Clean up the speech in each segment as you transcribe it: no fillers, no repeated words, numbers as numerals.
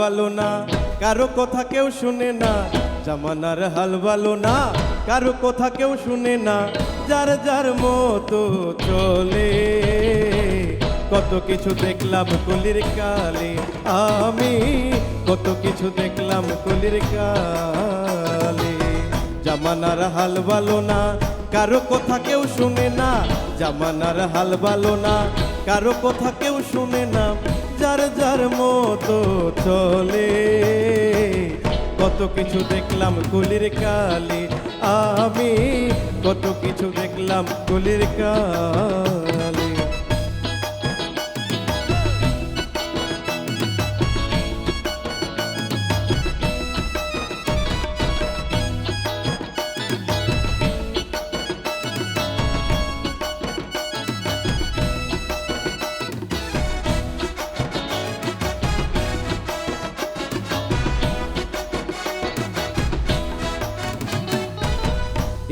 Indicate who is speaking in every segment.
Speaker 1: ভালো না কারো কথা কেউ শুনে না, জামানার হাল ভালো না কারো কথা কেউ শুনে না, যার যার মতো চলে। কত কিছু দেখলাম কলির কালে, আমি কত কিছু দেখলাম কলির কালে। জামানার হাল ভালো না কারো কথা কেউ শুনে না, জামানার হাল ভালো না কারো কথা কেউ শুনে না, যার যার মতো চলে। কত কিছু দেখলাম কলির কালে, আমি কত কিছু দেখলাম কলির কালে।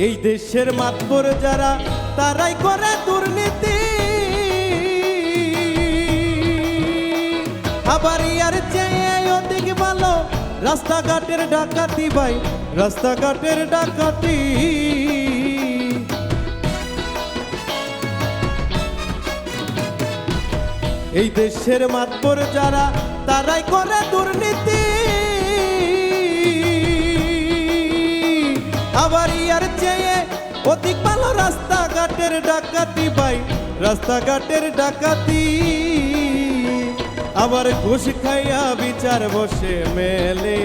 Speaker 1: এই দেশের মাতবর যারা, তারাই করে দুর্নীতি, আবার ইয়ার চেয়ে অধিক ভালো রাস্তাঘাটের ডাকাতি ভাই, রাস্তাঘাটের ডাকাতি। এই দেশের মাতবর যারা, তারাই করে দুর্নীতি, আবার ইয়ার চেয়ে অধিক ভালো রাস্তাঘাটের ডাকাতি ভাই, রাস্তাঘাটের ডাকাতি। আবার ঘুষ খাইয়া বিচার বসে মেলে,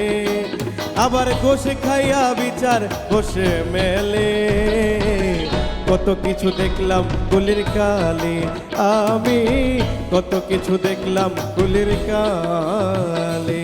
Speaker 1: আবার ঘুষ খাইয়া বিচার বসে মেলে। কত কিছু দেখলাম কলির কালে, আমি কত কিছু দেখলাম কলির কালে।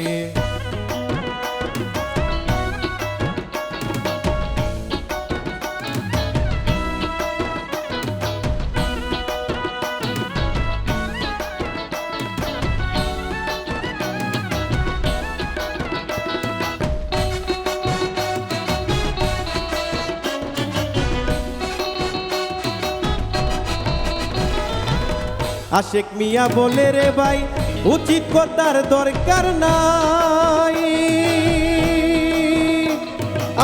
Speaker 1: আশেক মিয়া বলে রে ভাই, উচিত কথার দরকার নাই,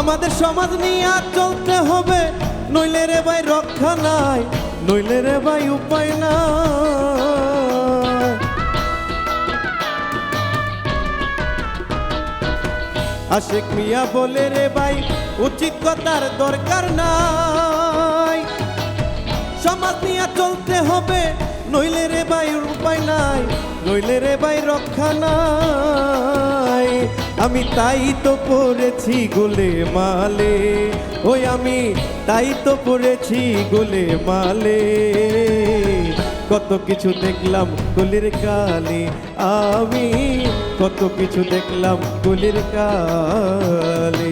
Speaker 1: আমাদের সমাজ নিয়ে চলতে হবে, নইলে রে ভাই রক্ষা নাই, নইলে রে ভাই উপায় নাই। আশেক মিয়া বলে রে ভাই, উচিত কথার দরকার নাই, সমাজ নিয়ে চলতে হবে, নইলে রে ভাই উপায় নাই, নইলে রে ভাই রক্ষা নাই। আমি তাই তো পড়েছি গোলে মালে, ওই আমি তাই তো পড়েছি গোলে মালে। কত কিছু দেখলাম কলির কালে, আমি কত কিছু দেখলাম কলির কালে।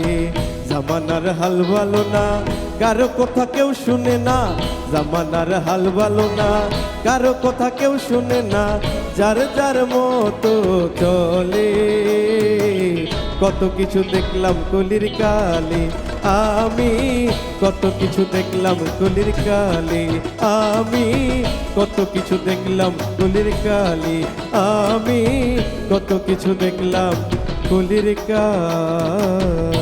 Speaker 1: জামানার হাল ভালো না কারো কথা কেউ শুনে না, জামানার হাল ভালো না কারো কথা কেউ শুনে না, যার যার মতো চলে। কত কিছু দেখলাম কলির কালে, আমি কত কিছু দেখলাম কলির কালে, আমি কত কিছু দেখলাম কলির কালে, আমি কত কিছু দেখলাম কলির কালে।